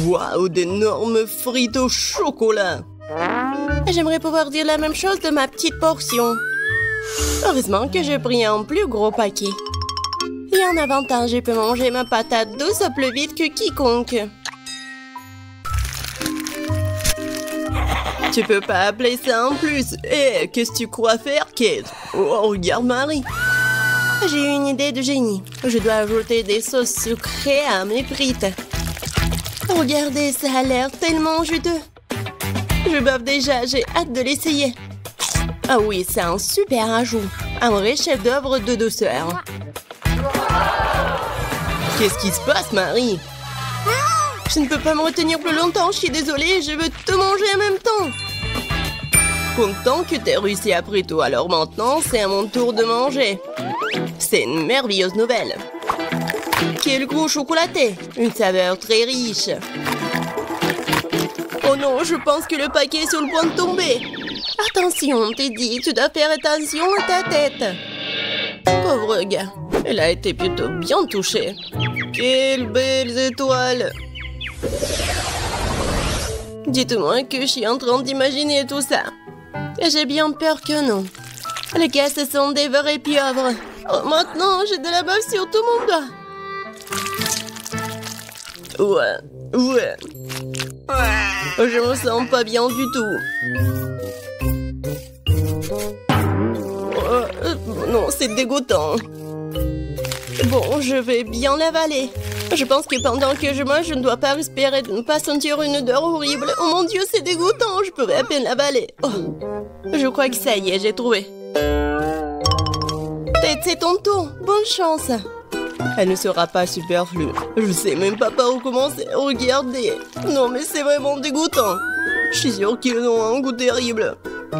Waouh, d'énormes frites au chocolat. J'aimerais pouvoir dire la même chose de ma petite portion. Heureusement que j'ai pris un plus gros paquet. Et en avantage, je peux manger ma patate douce plus vite que quiconque. Tu peux pas appeler ça en plus. Eh, qu'est-ce que tu crois faire, Kate? Oh, regarde Marie. J'ai eu une idée de génie. Je dois ajouter des sauces sucrées à mes frites. Regardez, ça a l'air tellement juteux. Je bave déjà, j'ai hâte de l'essayer. Ah oui, c'est un super ajout. Un vrai chef-d'œuvre de douceur. Qu'est-ce qui se passe, Marie? Je ne peux pas me retenir plus longtemps, je suis désolée, je veux tout manger en même temps. Content que t'aies réussi après tout, alors maintenant, c'est à mon tour de manger. C'est une merveilleuse nouvelle. Quel goût chocolaté, une saveur très riche. Oh non, je pense que le paquet est sur le point de tomber. Attention, t'es dit, tu dois faire attention à ta tête. Pauvre gars, elle a été plutôt bien touchée. Quelles belles étoiles. Dites-moi que je suis en train d'imaginer tout ça. J'ai bien peur que non. Les gars, ce sont des vrais pieuvres. Oh, maintenant, j'ai de la bave sur tout mon doigt. Ouais. Je me sens pas bien du tout. Non, c'est dégoûtant. Bon, je vais bien l'avaler. Je pense que pendant que je mange, je ne dois pas respirer, de ne pas sentir une odeur horrible. Oh mon Dieu, c'est dégoûtant, je pourrais à peine l'avaler. Oh, je crois que ça y est, j'ai trouvé. Tête, c'est ton tour. Bonne chance. Elle ne sera pas superflue. Je sais même pas par où commencer. Regardez. Non, mais c'est vraiment dégoûtant. Je suis sûre qu'ils ont un goût terrible.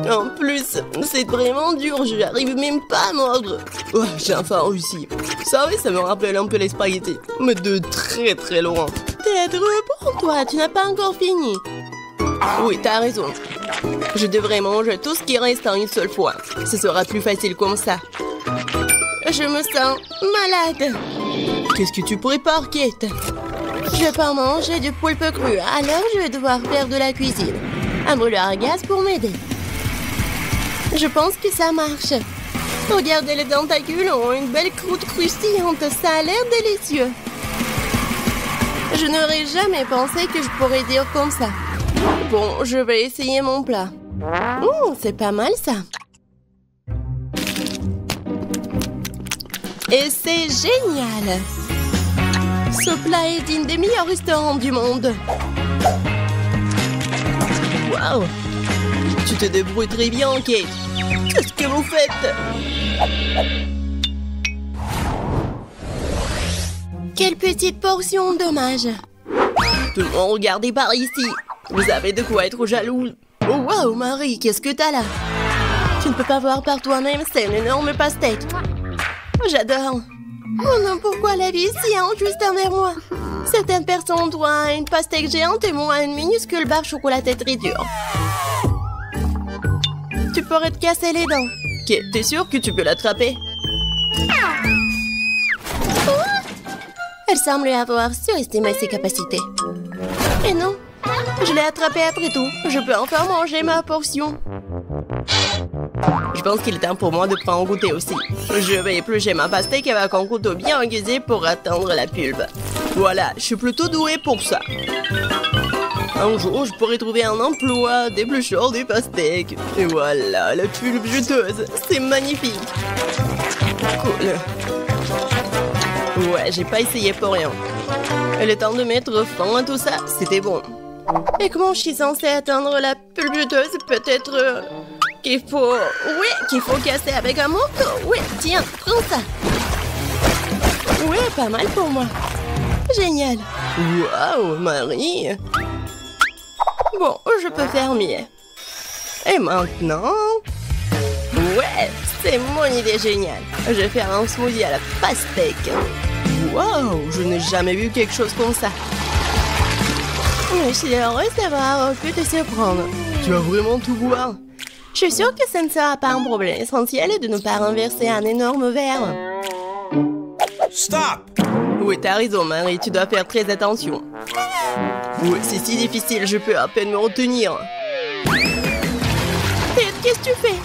En plus, c'est vraiment dur. Je n'arrive même pas à mordre. Oh, j'ai enfin réussi. Ça, oui, ça me rappelle un peu les spaghettis. Mais de très très loin. Tête, reprends-toi. Tu n'as pas encore fini. Oui, t'as raison. Je devrais manger tout ce qui reste en une seule fois. Ce sera plus facile comme ça. Je me sens malade. Qu'est-ce que tu prépares, Kate? Je vais pas manger du poulpe cru, alors je vais devoir faire de la cuisine. Un brûleur à gaz pour m'aider. Je pense que ça marche. Regardez, les tentacules ont une belle croûte croustillante. Ça a l'air délicieux. Je n'aurais jamais pensé que je pourrais dire comme ça. Bon, je vais essayer mon plat. C'est pas mal ça. Et c'est génial! Ce plat est digne des meilleurs restaurants du monde. Waouh! Tu te débrouilles très bien, Kate. Qu'est-ce que vous faites? Quelle petite portion, dommage. Tout le monde, regardez par ici. Vous avez de quoi être jaloux. Oh, waouh, Marie, qu'est-ce que t'as là? Tu ne peux pas voir par toi-même, c'est une énorme pastèque. J'adore. Oh non, pourquoi la vie est si injuste envers moi? Certaines personnes ont une pastèque géante et moi une minuscule barre chocolatée très dure. Tu pourrais te casser les dents. Ok, t'es sûr que tu peux l'attraper? Elle semble avoir surestimé ses capacités. Et non, je l'ai attrapée après tout. Je peux enfin manger ma portion. Je pense qu'il est temps pour moi de prendre un goûter aussi. Je vais éplucher ma pastèque avec un couteau bien aiguisé pour atteindre la pulpe. Voilà, je suis plutôt douée pour ça. Un jour, je pourrais trouver un emploi d'éplucheur des pastèques. Et voilà, la pulpe juteuse. C'est magnifique. Cool. Ouais, j'ai pas essayé pour rien. Le temps de mettre fin à tout ça, c'était bon. Et comment je suis censée atteindre la pulpe juteuse? Peut-être... qu'il faut... Oui, qu'il faut casser avec un morceau. Oui, tiens, prends ça. Oui, pas mal pour moi. Génial. Waouh, Marie. Bon, je peux faire mieux. Et maintenant... Ouais, c'est mon idée géniale. Je vais faire un smoothie à la pastèque. Waouh, je n'ai jamais vu quelque chose comme ça. Je suis heureuse d'avoir pu te surprendre. Tu vas vraiment tout boire? Je suis sûre que ce ne sera pas un problème. L'essentiel est de ne pas renverser un énorme verre. Stop! Oui, t'as raison, Marie, tu dois faire très attention. Oui, c'est si difficile, je peux à peine me retenir. Ted, qu'est-ce que tu fais?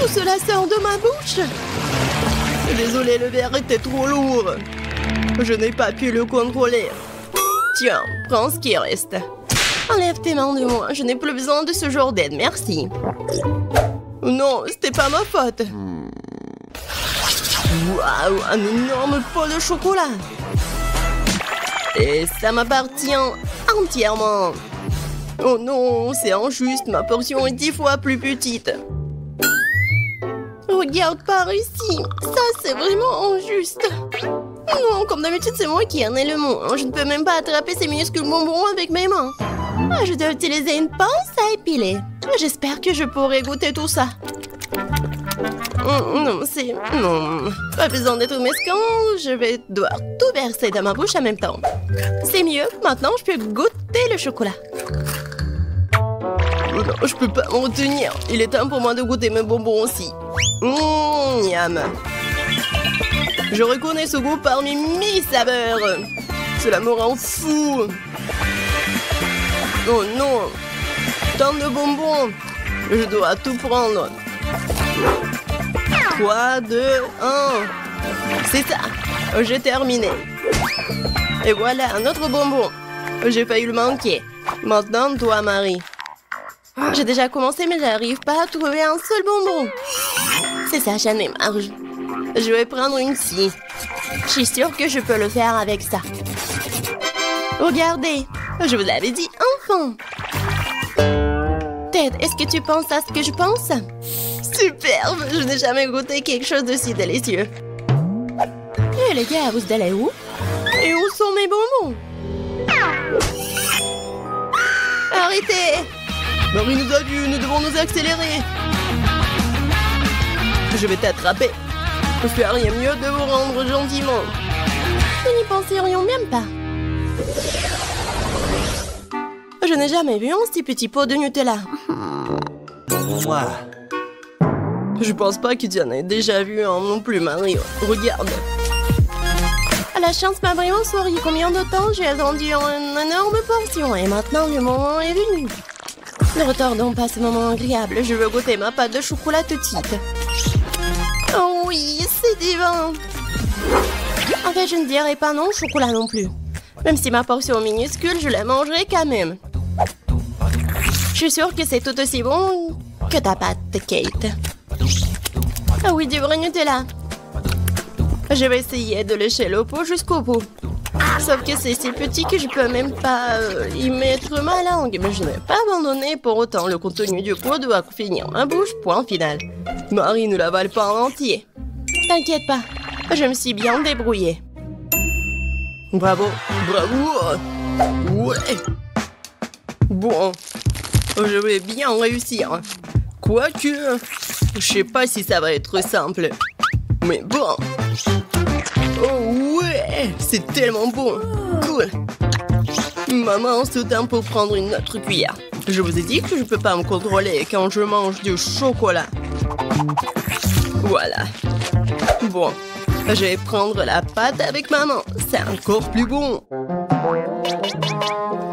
Tout cela sort de ma bouche. Désolé, le verre était trop lourd. Je n'ai pas pu le contrôler. Tiens, prends ce qui reste. Enlève tes mains de moi, je n'ai plus besoin de ce genre d'aide, merci. Non, c'était pas ma faute. Waouh, un énorme pot de chocolat. Et ça m'appartient entièrement. Oh non, c'est injuste, ma portion est 10 fois plus petite. Regarde par ici, ça c'est vraiment injuste. Non, comme d'habitude c'est moi qui en ai le mot. Je ne peux même pas attraper ces minuscules bonbons avec mes mains. Je dois utiliser une pince à épiler. J'espère que je pourrai goûter tout ça. Non, c'est... Non, pas besoin d'être mesquin, je vais devoir tout verser dans ma bouche en même temps. C'est mieux, maintenant je peux goûter le chocolat. Non, je peux pas m'en retenir. Il est temps pour moi de goûter mes bonbons aussi. Miam. Je reconnais ce goût parmi 1000 saveurs. Cela me rend fou. Oh non. Tant de bonbons. Je dois tout prendre. 3, 2, 1. C'est ça. J'ai terminé. Et voilà, un autre bonbon. J'ai failli le manquer. Maintenant, toi, Marie. J'ai déjà commencé, mais j'arrive pas à trouver un seul bonbon. C'est ça, j'en ai marre. Je vais prendre une scie. Je suis sûre que je peux le faire avec ça. Regardez, je vous l'avais dit, enfin. Ted, est-ce que tu penses à ce que je pense? Superbe, je n'ai jamais goûté quelque chose de si délicieux. Et les gars, vous allez où? Et où sont mes bonbons? Arrêtez! Marie nous a vus, nous devons nous accélérer. Je vais t'attraper. Fais rien mieux de vous rendre gentiment. Nous n'y penserions même pas. Je n'ai jamais vu un si petit pot de Nutella. Je pense pas que tu en aies déjà vu un non plus, Marie. Regarde. La chance m'a vraiment souri. Combien de temps j'ai attendu une énorme portion et maintenant le moment est venu. Ne retardons pas ce moment agréable. Je veux goûter ma pâte de chocolat tout de suite. Oh oui, c'est divin. En fait, je ne dirais pas non au chocolat non plus. Même si ma portion est minuscule, je la mangerai quand même. Je suis sûre que c'est tout aussi bon que ta pâte, Kate. Ah oui, du vrai Nutella. Je vais essayer de lécher le pot jusqu'au bout. Sauf que c'est si petit que je peux même pas y mettre ma langue. Mais je n'ai pas abandonné pour autant. Le contenu du pot doit finir ma bouche, point final. Marie ne l'avale pas en entier. T'inquiète pas, je me suis bien débrouillée. Bravo, bravo. Ouais. Bon, je vais bien réussir. Quoique, je sais pas si ça va être simple. Mais bon. Oh ouais, c'est tellement bon. Cool. Maman se tient pour prendre une autre cuillère. Je vous ai dit que je peux pas me contrôler quand je mange du chocolat. Voilà. Bon, je vais prendre la pâte avec maman. C'est encore plus bon.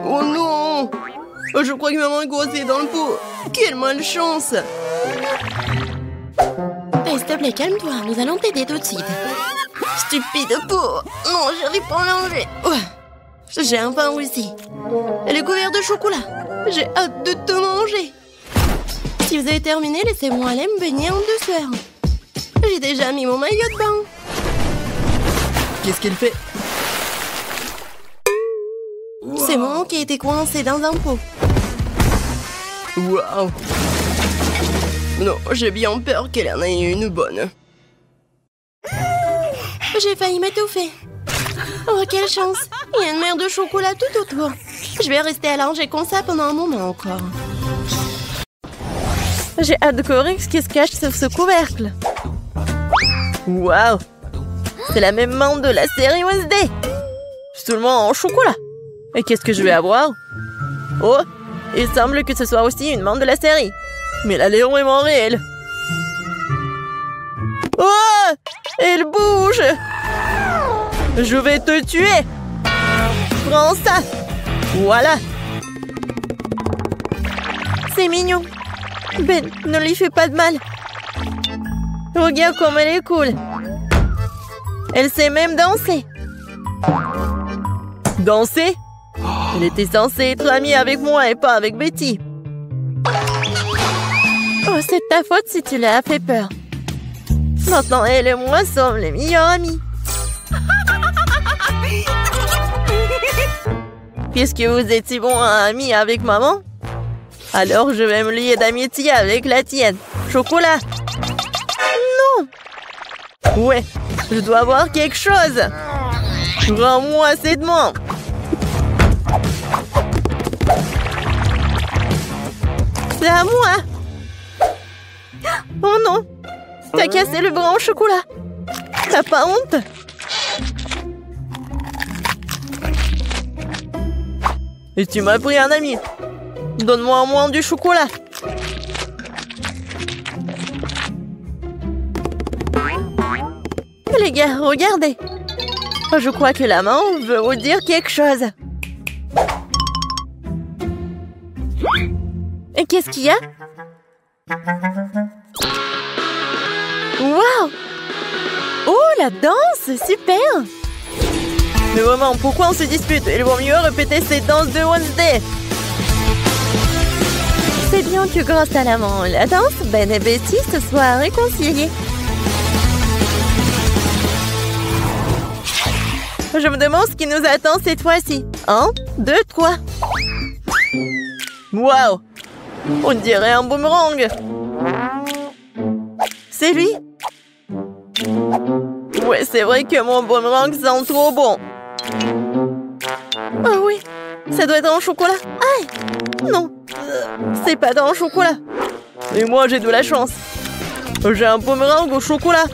Oh non! Je crois que maman est coincée dans le pot. Quelle malchance! Hey, s'il te plaît, calme-toi. Nous allons t'aider tout de suite. Stupide pot! Non, j'arrive pas à l'enlever. J'ai enfin réussi. Elle est couverte de chocolat. J'ai hâte de te manger. Si vous avez terminé, laissez-moi aller me baigner en douceur. J'ai déjà mis mon maillot de bain. Qu'est-ce qu'elle fait? C'est moi qui ai été coincé dans un pot. Waouh! Non, j'ai bien peur qu'elle en ait une bonne. J'ai failli m'étouffer. Oh, quelle chance! Il y a une mer de chocolat tout autour. Je vais rester allongée comme ça pendant un moment encore. J'ai hâte de découvrir ce qui se cache sur ce couvercle. Waouh! C'est la même menthe de la série Wednesday. Seulement en chocolat. Et qu'est-ce que je vais avoir? Oh! Il semble que ce soit aussi une menthe de la série. Mais elle est vraiment réelle. Oh! Elle bouge! Je vais te tuer. Prends ça. Voilà. C'est mignon. Ben, ne lui fais pas de mal. Regarde comme elle est cool. Elle sait même danser. Danser? Elle était censée être amie avec moi et pas avec Betty. Oh, c'est ta faute si tu l'as fait peur. Maintenant, elle et moi sommes les meilleurs amis. Puisque vous êtes si bons amis avec maman, alors je vais me lier d'amitié avec la tienne. Chocolat. Non. Ouais, je dois avoir quelque chose. Rends-moi cette main. C'est à moi. Oh non. T'as cassé le bras en chocolat. T'as pas honte? Et tu m'as pris un ami. Donne-moi au moins du chocolat. Les gars, regardez. Je crois que la main veut vous dire quelque chose. Et qu'est-ce qu'il y a? Waouh! Oh, la danse! Super! Mais maman, pourquoi on se dispute? Il vaut mieux répéter cette danse de Wednesday. C'est bien que grâce à la danse, Ben et Betty se soient réconciliés. Je me demande ce qui nous attend cette fois-ci. 1, 2, 3. Waouh! On dirait un boomerang. C'est lui? Ouais, c'est vrai que mon boomerang sent trop bon. Oh oui, ça doit être en chocolat. Aïe! Non, c'est pas dans le chocolat. Et moi, j'ai de la chance. J'ai un boomerang au chocolat.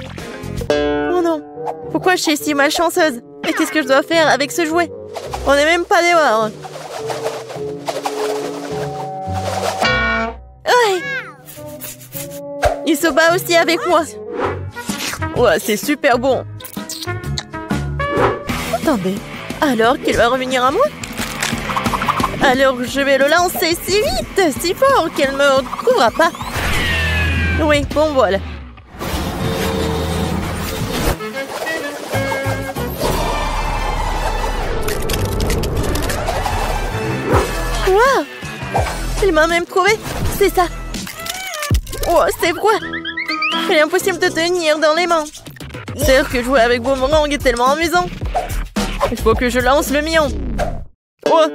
Oh non, pourquoi je suis si malchanceuse? Et qu'est-ce que je dois faire avec ce jouet? On n'est même pas dehors. Ouais. Il se bat aussi avec moi. Ouais, c'est super bon. Attendez, alors qu'il va revenir à moi? Alors je vais le lancer si vite, si fort qu'elle ne me retrouvera pas. Oui, bon voilà. Wow! Il m'a même trouvé. C'est ça. Oh, c'est quoi? Il est impossible de tenir dans les mains. C'est sûr que jouer avec boomerang est tellement amusant. Il faut que je lance le mien. Oh!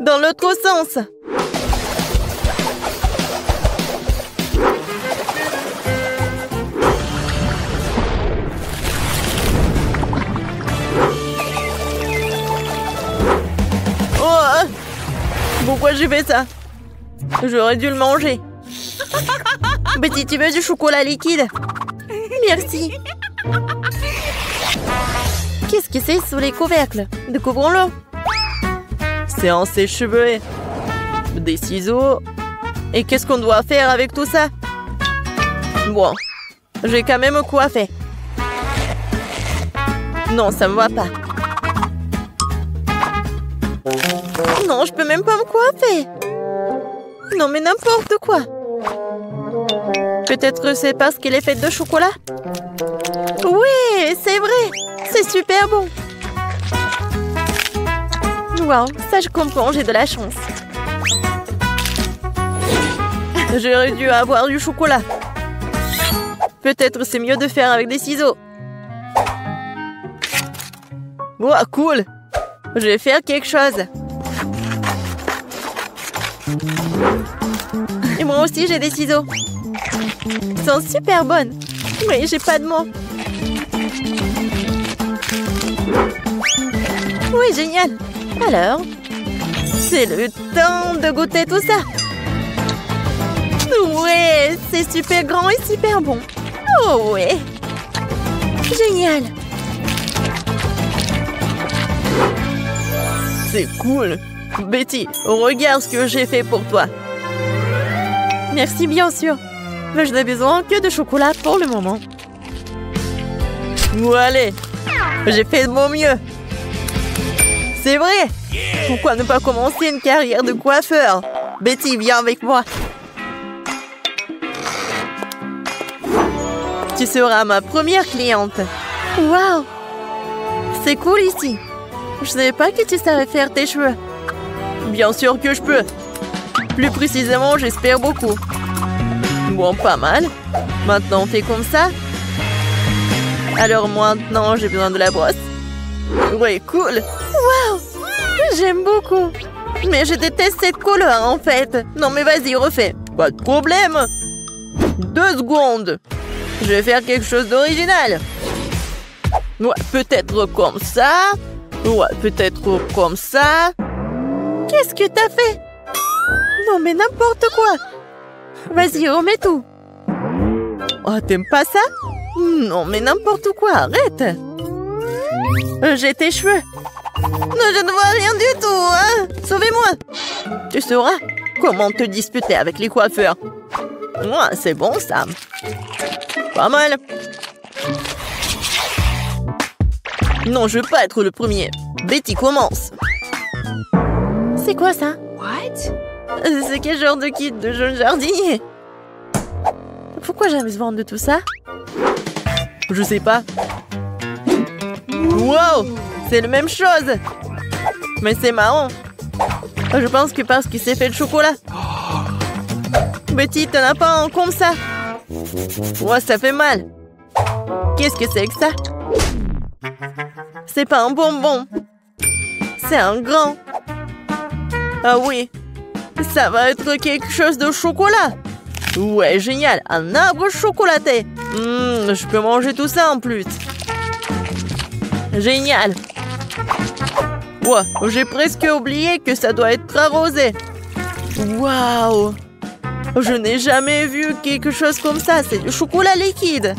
Dans l'autre sens. Oh! Pourquoi j'ai fait ça? J'aurais dû le manger. Betty, tu veux du chocolat liquide? Merci. Qu'est-ce que c'est sous les couvercles? Découvrons-le. C'est un sèche-cheveux. Des ciseaux. Et qu'est-ce qu'on doit faire avec tout ça? Bon, j'ai quand même coiffé. Non, ça me va pas. Non, je peux même pas me coiffer. Non, mais n'importe quoi. Peut-être que c'est parce qu'elle est faite de chocolat? Oui, c'est vrai. C'est super bon. Wow, ça je comprends, j'ai de la chance. J'aurais dû avoir du chocolat. Peut-être c'est mieux de faire avec des ciseaux. Wow, cool. Je vais faire quelque chose. Et moi aussi j'ai des ciseaux. Ils sont super bonnes. Mais j'ai pas de mots. Oui, génial. Alors, c'est le temps de goûter tout ça. Ouais, c'est super grand et super bon. Oh ouais. Génial. C'est cool. Betty, regarde ce que j'ai fait pour toi. Merci, bien sûr. Mais je n'ai besoin que de chocolat pour le moment. Bon, allez. J'ai fait de mon mieux. C'est vrai. Pourquoi ne pas commencer une carrière de coiffeur? Betty, viens avec moi. Tu seras ma première cliente. Waouh! C'est cool ici. Je savais pas que tu savais faire tes cheveux. Bien sûr que je peux. Plus précisément, j'espère beaucoup. Bon, pas mal. Maintenant, on fait comme ça. Alors maintenant, j'ai besoin de la brosse. Ouais, cool. Waouh! J'aime beaucoup. Mais je déteste cette couleur, en fait. Non, mais vas-y, refais. Pas de problème. 2 secondes. Je vais faire quelque chose d'original. Ouais, peut-être comme ça. Ouais, peut-être comme ça. Qu'est-ce que t'as fait? Non, mais n'importe quoi. Vas-y, remets tout. Oh, t'aimes pas ça? Non, mais n'importe quoi, arrête. J'ai tes cheveux. Non, je ne vois rien du tout, hein. Sauvez-moi. Tu sauras comment te disputer avec les coiffeurs. Ouais, c'est bon, ça. Pas mal. Non, je veux pas être le premier. Betty, commence. C'est quoi ça? What? C'est quel genre de kit de jeune jardinier? Pourquoi jamais se vendre de tout ça? Je sais pas. Wow! C'est la même chose! Mais c'est marrant. Je pense que parce qu'il s'est fait le chocolat. Betty, t'en as pas un comme ça? Ouais, ça fait mal. Qu'est-ce que c'est que ça? C'est pas un bonbon. C'est un grand. Ah oui. Ça va être quelque chose de chocolat. Ouais, génial. Un arbre chocolaté. Je peux manger tout ça en plus. Génial. Ouais, j'ai presque oublié que ça doit être arrosé. Waouh. Je n'ai jamais vu quelque chose comme ça. C'est du chocolat liquide.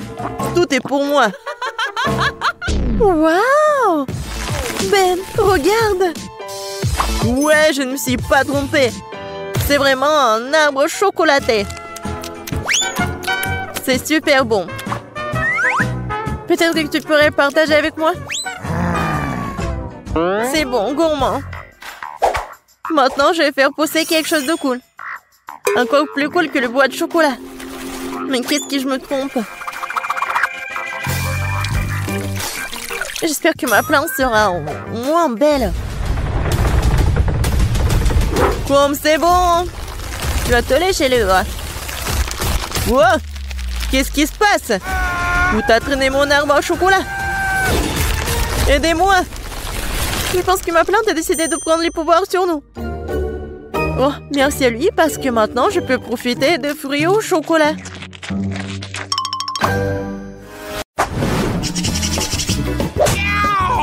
Tout est pour moi. Waouh. Ben, regarde. Ouais, je ne me suis pas trompée. C'est vraiment un arbre chocolaté. C'est super bon. Peut-être que tu pourrais partager avec moi? C'est bon, gourmand. Maintenant, je vais faire pousser quelque chose de cool. Encore plus cool que le bois de chocolat. Mais qu'est-ce que je me trompe? J'espère que ma plante sera moins belle. Comme c'est bon. Tu vas te lécher les doigts. Wow. Qu'est-ce qui se passe? Où t'as traîné mon arbre au chocolat? Aidez-moi. Je pense que ma plante a décidé de prendre les pouvoirs sur nous. Oh, merci à lui parce que maintenant je peux profiter de fruits au chocolat.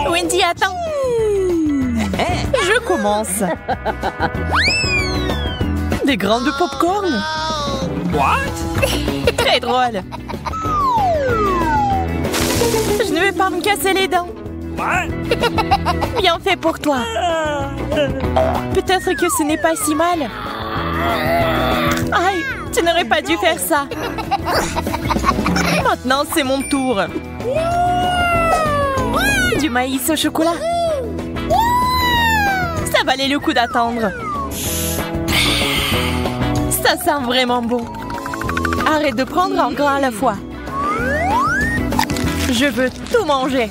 Wendy, attends. Je commence. Des grains de popcorn. What? Très drôle. Je ne vais pas me casser les dents. Bien fait pour toi. Peut-être que ce n'est pas si mal. Aïe, tu n'aurais pas dû faire ça. Maintenant, c'est mon tour. Du maïs au chocolat. Ça valait le coup d'attendre. Ça sent vraiment bon. Arrête de prendre un grain à la fois. Je veux tout manger.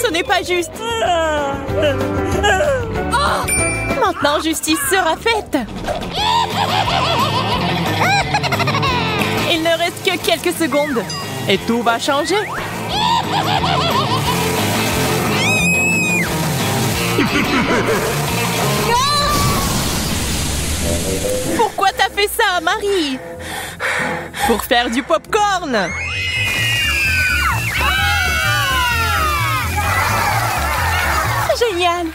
Ce n'est pas juste. Oh! Maintenant, justice sera faite. Il ne reste que quelques secondes. Et tout va changer. Pourquoi t'as fait ça, Marie? Pour faire du popcorn. Génial.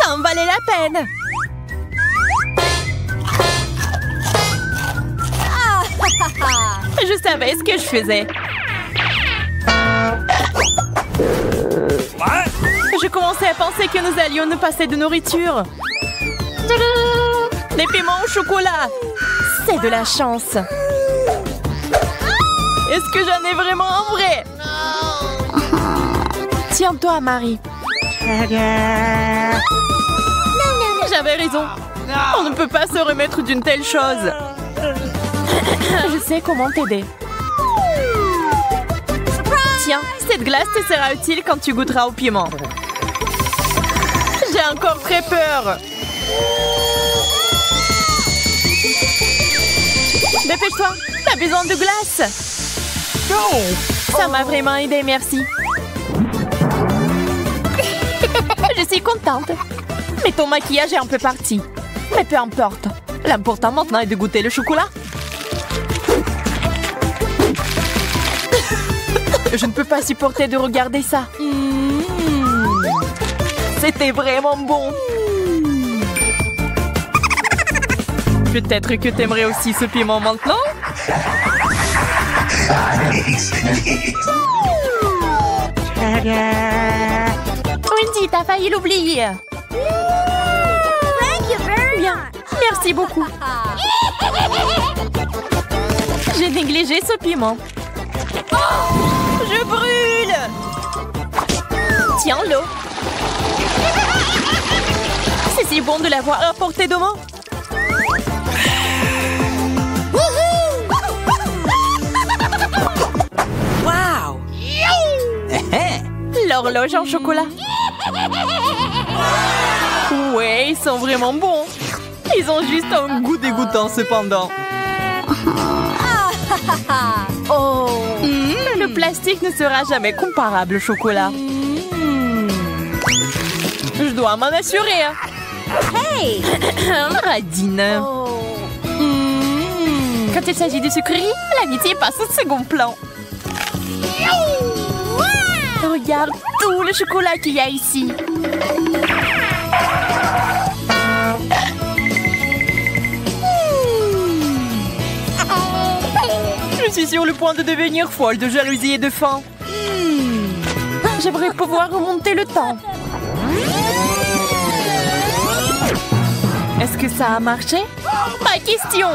Ça en valait la peine. Je savais ce que je faisais. Je commençais à penser que nous allions nous passer de nourriture. Les piments au chocolat. C'est de la chance. Est-ce que j'en ai vraiment un vrai? Tiens-toi, Marie. J'avais raison. On ne peut pas se remettre d'une telle chose. Je sais comment t'aider. Tiens, cette glace te sera utile quand tu goûteras au piment. J'ai encore très peur. Dépêche-toi, t'as besoin de glace. Ça m'a vraiment aidé, merci. Je suis contente. Mais ton maquillage est un peu parti. Mais peu importe. L'important maintenant est de goûter le chocolat. Je ne peux pas supporter de regarder ça. C'était vraiment bon. Peut-être que t'aimerais aussi ce piment maintenant? Wendy, t'as failli l'oublier. Bien, merci beaucoup. J'ai négligé ce piment. Je brûle! Tiens l'eau. C'est si bon de l'avoir à portée de main. Wow! L'horloge en chocolat. Ouais, ils sont vraiment bons. Ils ont juste un goût dégoûtant cependant. Oh! Le plastique ne sera jamais comparable au chocolat. Je dois m'en assurer. Hey! Radine. Quand il s'agit de sucreries, l'amitié passe au second plan. Regarde tout le chocolat qu'il y a ici. Je suis sur le point de devenir folle de jalousie et de faim. J'aimerais pouvoir remonter le temps. Est-ce que ça a marché? Pas question.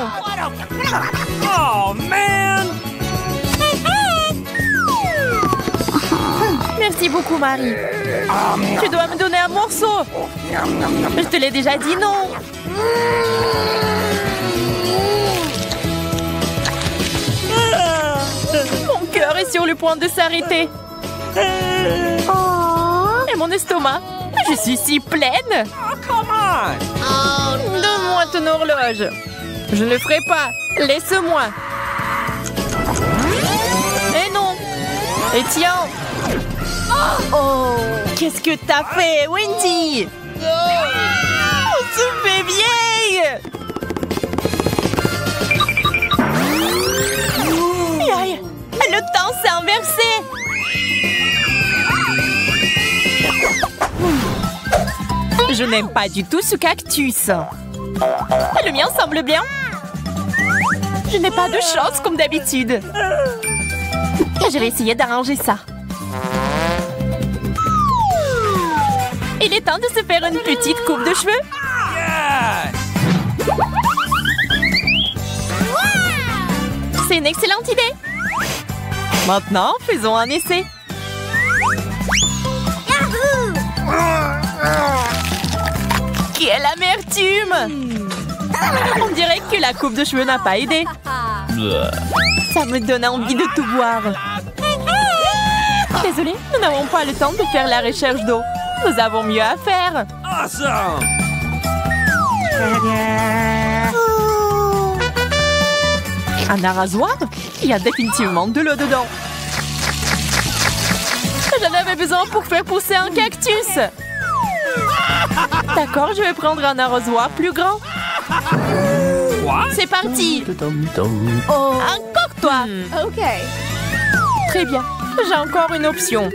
Oh, man! Merci beaucoup, Marie. Tu dois me donner un morceau. Je te l'ai déjà dit, non? Mon cœur est sur le point de s'arrêter. Et mon estomac. Je suis si pleine. Donne-moi ton horloge. Je ne le ferai pas. Laisse-moi. Et non. Et tiens. Oh, qu'est-ce que t'as fait, Wendy? On se fait vieille. Aïe, le temps s'est inversé. Je n'aime pas du tout ce cactus. Le mien semble bien. Je n'ai pas de chance comme d'habitude. Je vais essayer d'arranger ça. Il est temps de se faire une petite coupe de cheveux. C'est une excellente idée. Maintenant, faisons un essai. Quelle amertume! On dirait que la coupe de cheveux n'a pas aidé. Ça me donne envie de tout boire. Désolée, nous n'avons pas le temps de faire la recherche d'eau. Nous avons mieux à faire. Un arrosoir? Il y a définitivement de l'eau dedans. J'en avais besoin pour faire pousser un cactus. D'accord, je vais prendre un arrosoir plus grand. C'est parti. Oh. Encore toi. Ok. Très bien. J'ai encore une option.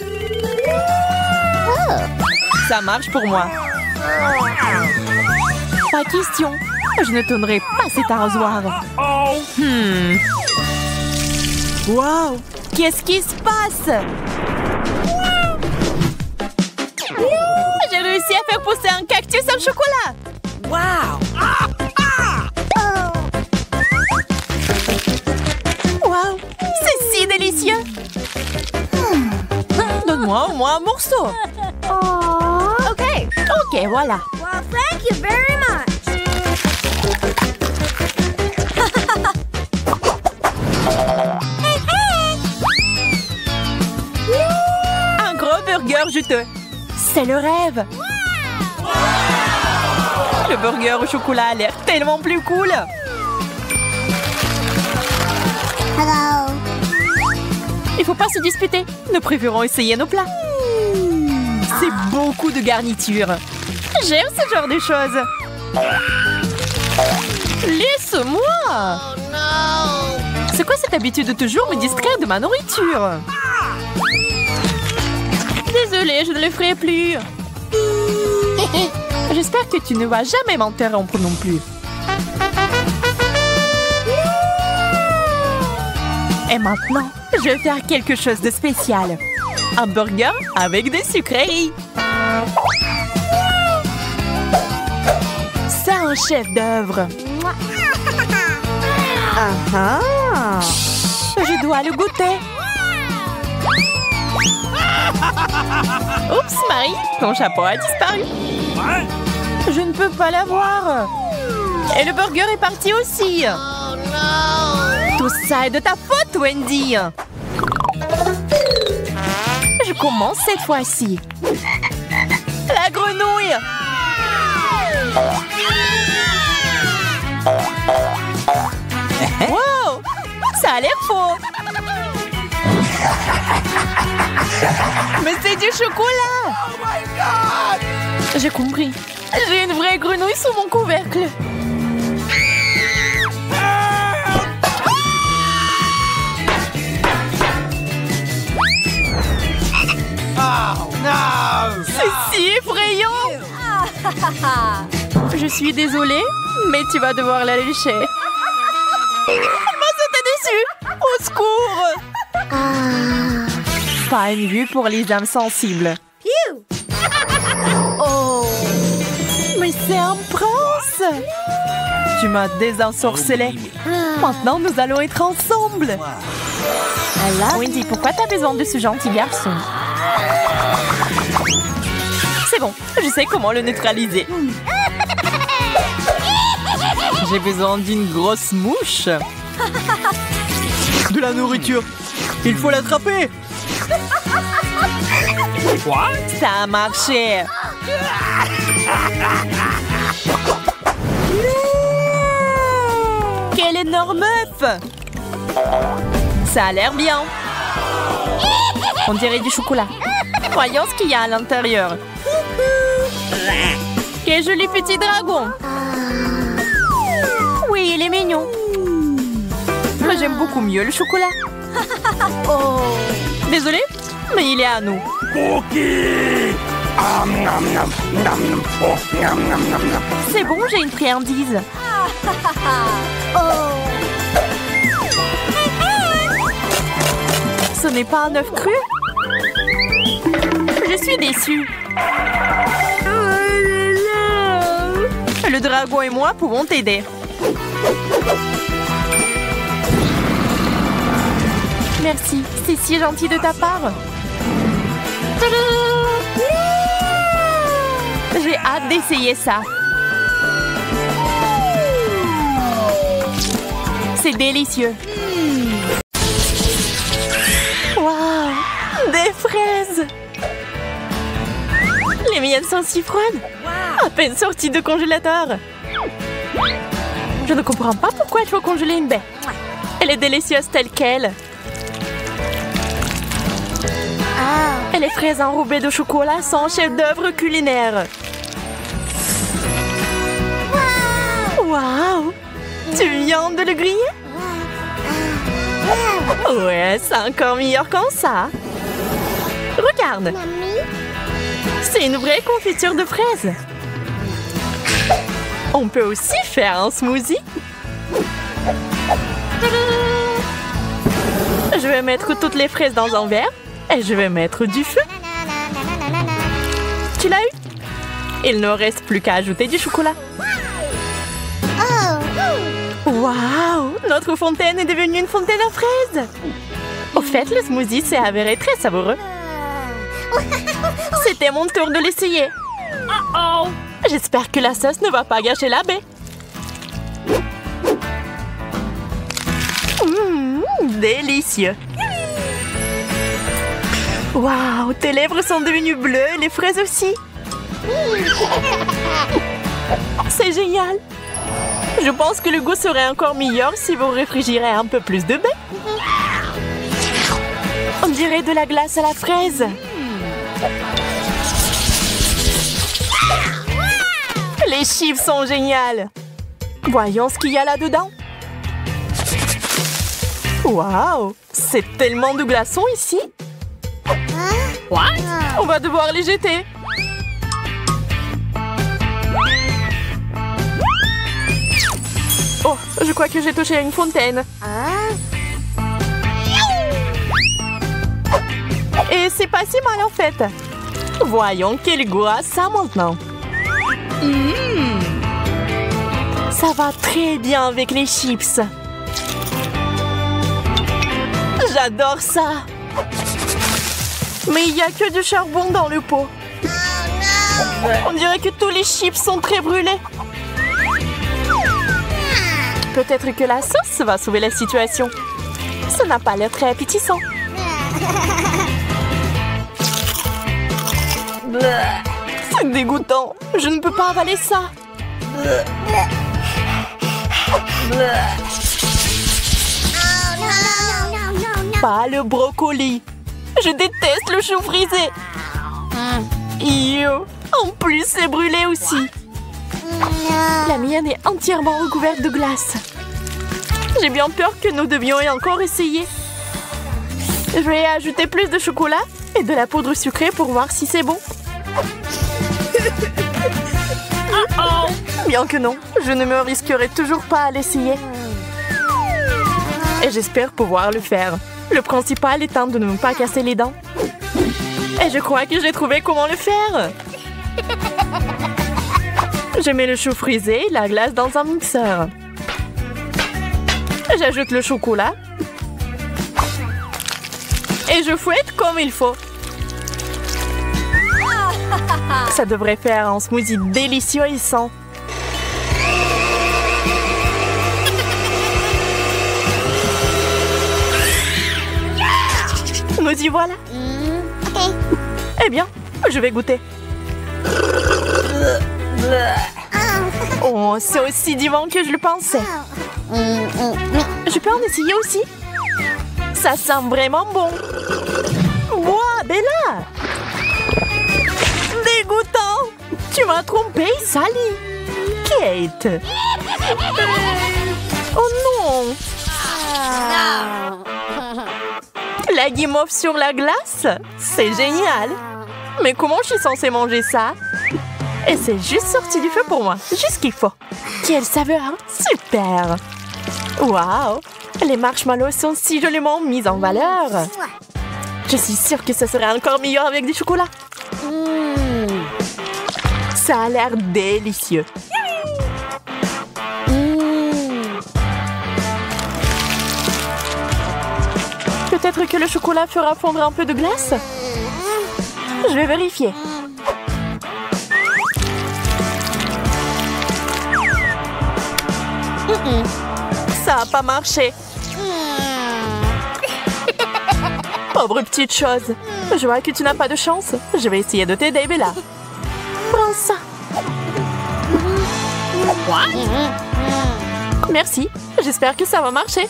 Ça marche pour moi. Pas question. Je ne tournerai pas cet arrosoir. Wow. Qu'est-ce qui se passe? J'ai réussi à faire pousser un cactus en chocolat. Wow. Wow. C'est si délicieux. Donne-moi au Donne-moi un morceau. Ok, voilà. Well, thank you very much. Un gros burger juteux. C'est le rêve. Le burger au chocolat a l'air tellement plus cool. Hello. Il faut pas se disputer. Nous préférons essayer nos plats. C'est beaucoup de garniture. J'aime ce genre de choses. Laisse-moi. C'est quoi cette habitude de toujours me distraire de ma nourriture? Désolée, je ne le ferai plus. J'espère que tu ne vas jamais m'interrompre non plus. Et maintenant, je vais faire quelque chose de spécial. Un burger avec des sucreries. C'est un chef-d'œuvre. Je dois le goûter. Oups, Marie, ton chapeau a disparu. Je ne peux pas l'avoir. Et le burger est parti aussi. Tout ça est de ta faute, Wendy. Je commence cette fois-ci. La grenouille. Wow, ça a l'air faux. Mais c'est du chocolat. Oh my God. J'ai compris. J'ai une vraie grenouille sous mon couvercle. Oh no! C'est si effrayant. Je suis désolée, mais tu vas devoir la lécher. Moi, c'était déçu. Au secours. Pas une vue pour les âmes sensibles. Oh, mais c'est un prince. Tu m'as désensorcelé. Maintenant, nous allons être ensemble. Wendy, pourquoi t'as besoin de ce gentil garçon? C'est bon, je sais comment le neutraliser. J'ai besoin d'une grosse mouche. De la nourriture. Il faut l'attraper. Quoi? Ça a marché. Quel énorme œuf! Ça a l'air bien. On dirait du chocolat. Voyons ce qu'il y a à l'intérieur. Quel joli petit dragon. Oui, il est mignon. Mais j'aime beaucoup mieux le chocolat. Oh. Désolée, mais il est à nous. C'est bon, j'ai une friandise. Ce n'est pas un œuf cru? Je suis déçue. Le dragon et moi pouvons t'aider. Merci, c'est si gentil de ta part. J'ai hâte d'essayer ça. C'est délicieux. Waouh, des fraises. Les miennes sont si froides. À peine sorties de congélateur. Je ne comprends pas pourquoi il faut congeler une baie. Elle est délicieuse telle qu'elle. Et les fraises enrobées de chocolat sont un chef-d'œuvre culinaire. Waouh! Tu viens de le griller? Ouais, c'est encore meilleur qu'en ça. Regarde. C'est une vraie confiture de fraises. On peut aussi faire un smoothie. Je vais mettre toutes les fraises dans un verre et je vais mettre du feu. Tu l'as eu? Il ne reste plus qu'à ajouter du chocolat. Waouh! Notre fontaine est devenue une fontaine à fraises. Au fait, le smoothie s'est avéré très savoureux. C'était mon tour de l'essayer. J'espère que la sauce ne va pas gâcher la baie. Délicieux. Waouh, tes lèvres sont devenues bleues et les fraises aussi. C'est génial. Je pense que le goût serait encore meilleur si vous réfrigérez un peu plus de baie. On dirait de la glace à la fraise. Les chips sont géniales. Voyons ce qu'il y a là-dedans. Waouh, c'est tellement de glaçons ici. On va devoir les jeter. Oh, je crois que j'ai touché à une fontaine. Et c'est pas si mal en fait. Voyons quel goût a ça maintenant. Ça va très bien avec les chips. J'adore ça. Mais il n'y a que du charbon dans le pot. On dirait que tous les chips sont très brûlés. Peut-être que la sauce va sauver la situation. Ça n'a pas l'air très appétissant. C'est dégoûtant. Je ne peux pas avaler ça. Pas le brocoli. Je déteste le chou frisé. Ew. En plus, c'est brûlé aussi. La mienne est entièrement recouverte de glace. J'ai bien peur que nous devions encore essayer. Je vais ajouter plus de chocolat et de la poudre sucrée pour voir si c'est bon. Bien que non, je ne me risquerai toujours pas à l'essayer. Et j'espère pouvoir le faire. Le principal étant de ne pas casser les dents. Et je crois que j'ai trouvé comment le faire. Je mets le chou frisé et la glace dans un mixeur. J'ajoute le chocolat. Et je fouette comme il faut. Ça devrait faire un smoothie délicieux et sain. Nous y voilà. Eh bien, je vais goûter. Oh, c'est aussi divin que je le pensais. Je peux en essayer aussi? Ça sent vraiment bon. Ouah, Bella! Dégoûtant! Tu m'as trompé, Sally! Kate! Oh non! La guimauve sur la glace? C'est génial! Mais comment je suis censée manger ça? Et c'est juste sorti du feu pour moi, juste ce qu'il faut. Quelle saveur! Super! Waouh! Les marshmallows sont si joliment mis en valeur. Je suis sûre que ce serait encore meilleur avec du chocolat. Ça a l'air délicieux. Peut-être que le chocolat fera fondre un peu de glace? Je vais vérifier. Ça n'a pas marché. Pauvre petite chose. Je vois que tu n'as pas de chance. Je vais essayer de t'aider, Bella. Prends ça. Merci. J'espère que ça va marcher.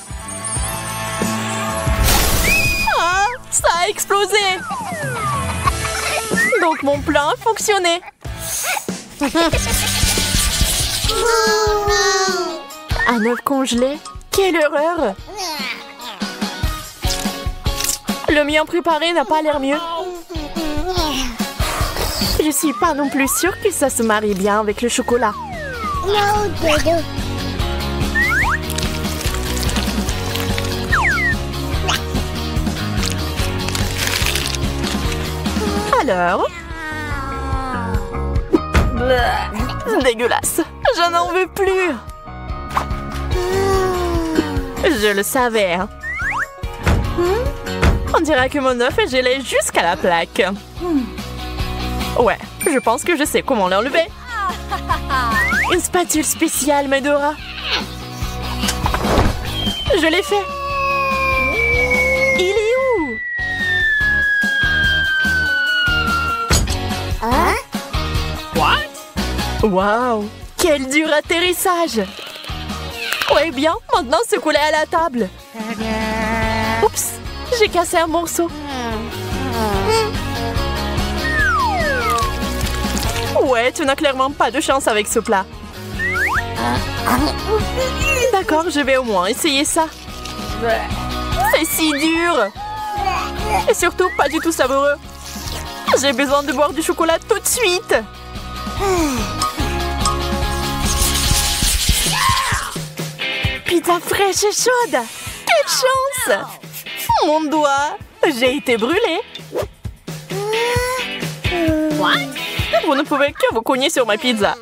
Ah, ça a explosé. Donc mon plan a fonctionné. Un œuf congelé? Quelle horreur! Le mien préparé n'a pas l'air mieux. Je suis pas non plus sûre que ça se marie bien avec le chocolat. Alors? Dégueulasse! Je n'en veux plus! Je le savais. On dirait que mon œuf est gelé jusqu'à la plaque. Ouais, je pense que je sais comment l'enlever. Une spatule spéciale, Medora. Je l'ai fait. Il est où? What? Waouh! Quel dur atterrissage! Ouais, bien, maintenant secoue-les à la table. Oups! J'ai cassé un morceau. Ouais, tu n'as clairement pas de chance avec ce plat. D'accord, je vais au moins essayer ça. C'est si dur! Et surtout, pas du tout savoureux. J'ai besoin de boire du chocolat tout de suite. Pizza fraîche et chaude! Quelle chance! Mon doigt! J'ai été brûlée! What? Vous ne pouvez que vous cogner sur ma pizza.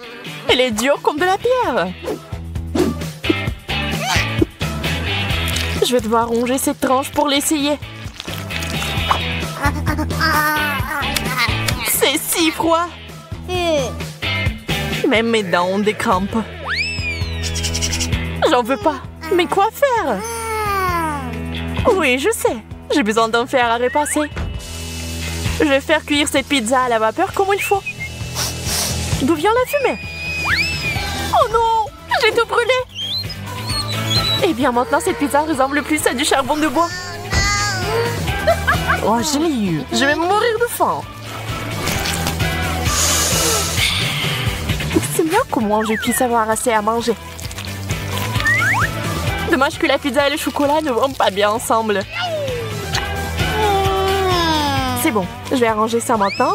Elle est dure comme de la pierre. Je vais devoir ronger cette tranche pour l'essayer. C'est si froid! Même mes dents ont des crampes. J'en veux pas. Mais quoi faire? Oui, je sais. J'ai besoin d'un fer à repasser. Je vais faire cuire cette pizza à la vapeur comme il faut. D'où vient la fumée? Oh non! J'ai tout brûlé! Eh bien, maintenant, cette pizza ressemble plus à du charbon de bois. Oh, je l'ai eu. Je vais mourir de faim. C'est bien comment je puisse avoir assez à manger. Dommage que la pizza et le chocolat ne vont pas bien ensemble. C'est bon, je vais arranger ça maintenant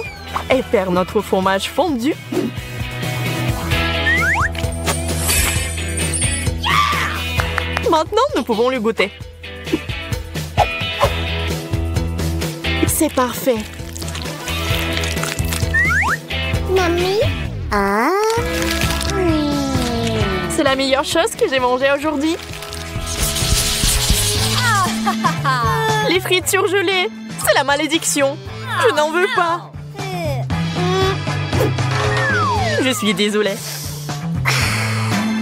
et faire notre fromage fondu. Maintenant, nous pouvons le goûter. C'est parfait. Mommy? C'est la meilleure chose que j'ai mangée aujourd'hui. Les frites surgelées, c'est la malédiction. Je n'en veux pas. Je suis désolée.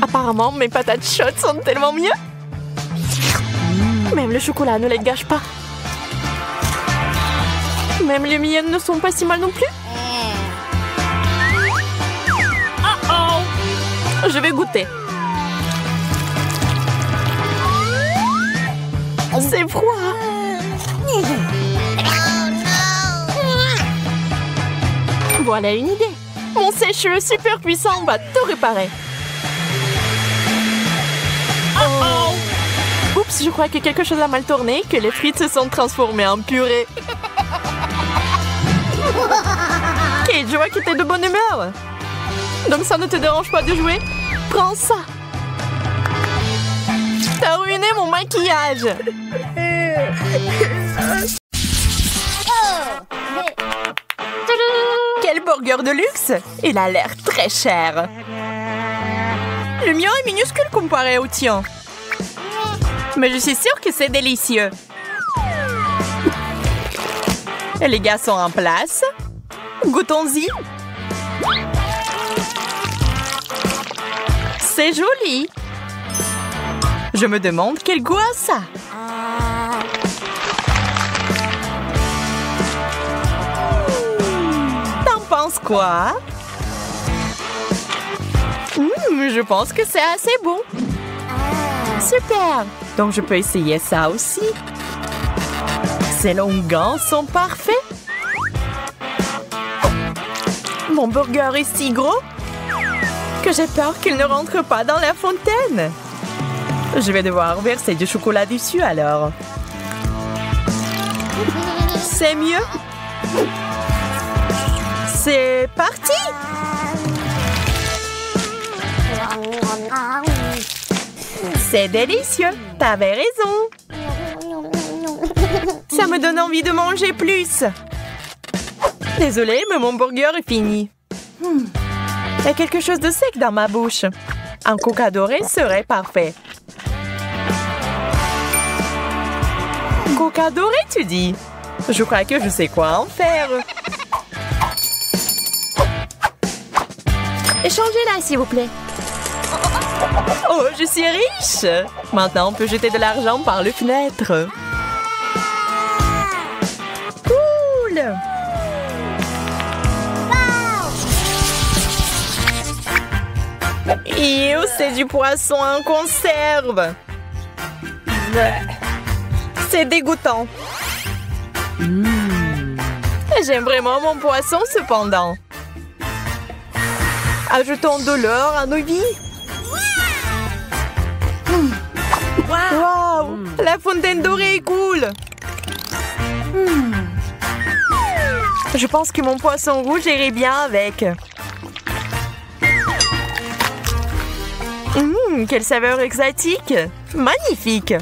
Apparemment, mes patates chaudes sont tellement mieux. Même le chocolat ne les gâche pas. Même les miennes ne sont pas si mal non plus. Je vais goûter. C'est froid. Voilà une idée. Mon sèche-cheveux super puissant va tout réparer. Oups, je crois que quelque chose a mal tourné, que les frites se sont transformées en purée. Kate, je vois que t'es de bonne humeur. Donc ça ne te dérange pas de jouer? Prends ça. T'as ruiné mon maquillage. Quel burger de luxe! Il a l'air très cher. Le mien est minuscule comparé au tien. Mais je suis sûre que c'est délicieux. Et les gars sont en place. Goûtons-y. C'est joli. Je me demande quel goût a ça. T'en penses quoi? Je pense que c'est assez bon. Super. Donc je peux essayer ça aussi. Ces longs gants sont parfaits. Mon burger est si gros que j'ai peur qu'il ne rentre pas dans la fontaine. Je vais devoir verser du chocolat dessus alors. C'est mieux. C'est parti. C'est délicieux. T'avais raison. Ça me donne envie de manger plus. Désolée, mais mon burger est fini. Il y a quelque chose de sec dans ma bouche. Un coca doré serait parfait. Coca doré, tu dis? Je crois que je sais quoi en faire. Échangez-la, s'il vous plaît. Oh, je suis riche! Maintenant, on peut jeter de l'argent par les fenêtres. Cool! Ew, c'est du poisson en conserve. C'est dégoûtant. J'aime vraiment mon poisson cependant. Ajoutons de l'or à nos vies. Wow! La fontaine dorée est cool. Je pense que mon poisson rouge irait bien avec. Quelle saveur exotique! Magnifique!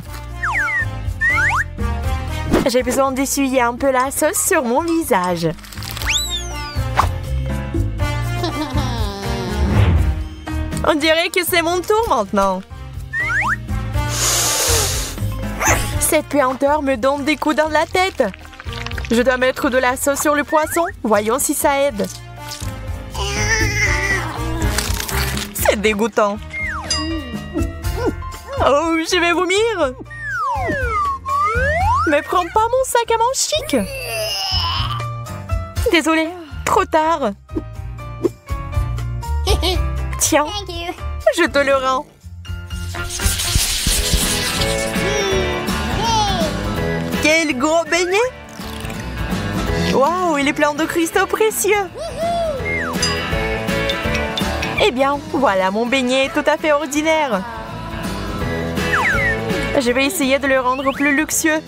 J'ai besoin d'essuyer un peu la sauce sur mon visage. On dirait que c'est mon tour maintenant. Cette puanteur me donne des coups dans la tête. Je dois mettre de la sauce sur le poisson. Voyons si ça aide. C'est dégoûtant. Oh, je vais vomir. Mais prends pas mon sac à main chic. Désolée, trop tard. Tiens, je te le rends. Quel gros beignet! Waouh, il est plein de cristaux précieux. Eh bien, voilà, mon beignet tout à fait ordinaire. Je vais essayer de le rendre plus luxueux.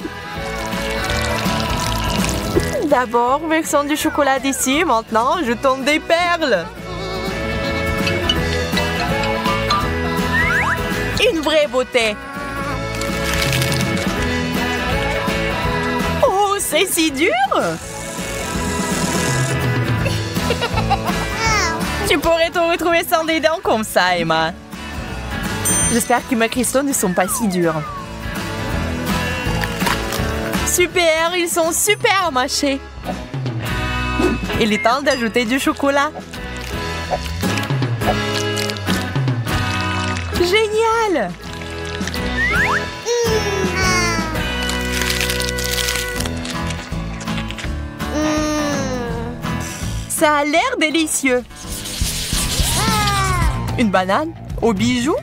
D'abord, versons du chocolat dessus. Maintenant, ajoutons des perles. Une vraie beauté. Oh, c'est si dur. Tu pourrais te retrouver sans des dents comme ça, Emma. J'espère que mes cristaux ne sont pas si durs. Super, ils sont super mâchés. Il est temps d'ajouter du chocolat. Génial! Ça a l'air délicieux. Une banane aux bijoux.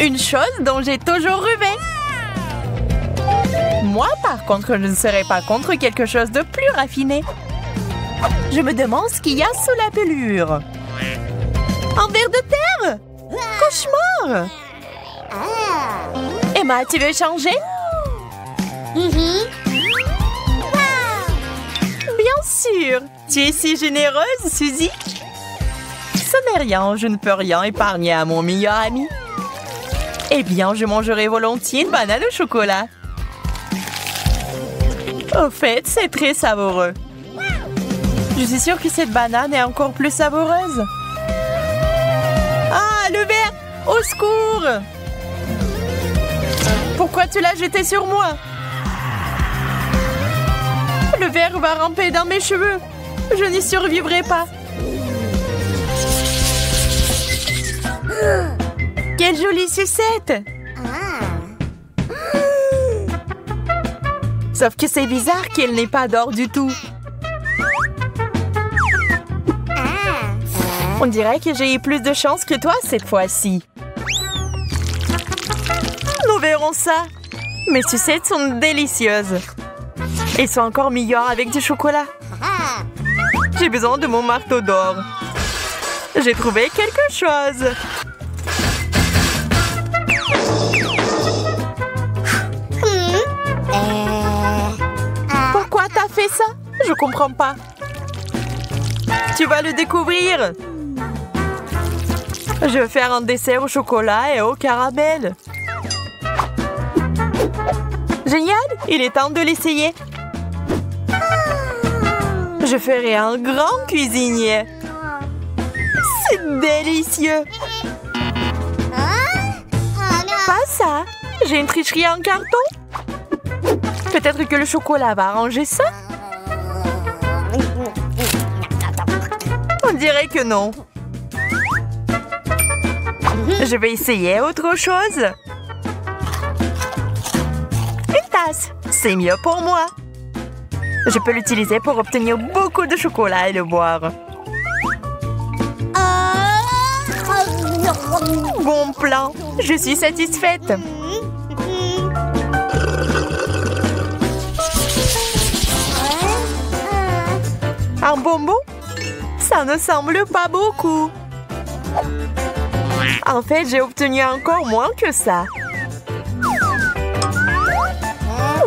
Une chose dont j'ai toujours rêvé. Moi, par contre, je ne serais pas contre quelque chose de plus raffiné. Je me demande ce qu'il y a sous la pelure. Un ver de terre? Cauchemar! Emma, tu veux changer? Bien sûr! Tu es si généreuse, Suzy! Ce n'est rien, je ne peux rien épargner à mon meilleur ami. Eh bien, je mangerai volontiers une banane au chocolat. Au fait, c'est très savoureux. Je suis sûre que cette banane est encore plus savoureuse. Ah, le verre! Au secours! Pourquoi tu l'as jeté sur moi? Le verre va ramper dans mes cheveux. Je n'y survivrai pas. Quelle jolie sucette! Sauf que c'est bizarre qu'elle n'ait pas d'or du tout. On dirait que j'ai eu plus de chance que toi cette fois-ci. Nous verrons ça. Mes sucettes sont délicieuses. Elles sont encore meilleures avec du chocolat. J'ai besoin de mon marteau d'or. J'ai trouvé quelque chose. Pourquoi t'as fait ça? Je comprends pas. Tu vas le découvrir. Je vais faire un dessert au chocolat et au caramel. Génial! Il est temps de l'essayer. Je ferai un grand cuisinier. C'est délicieux. Pas ça. J'ai une tricherie en carton. Peut-être que le chocolat va arranger ça? On dirait que non. Je vais essayer autre chose. Une tasse, c'est mieux pour moi. Je peux l'utiliser pour obtenir beaucoup de chocolat et le boire. Bon plan, je suis satisfaite. Un bonbon? Ça ne semble pas beaucoup. En fait, j'ai obtenu encore moins que ça.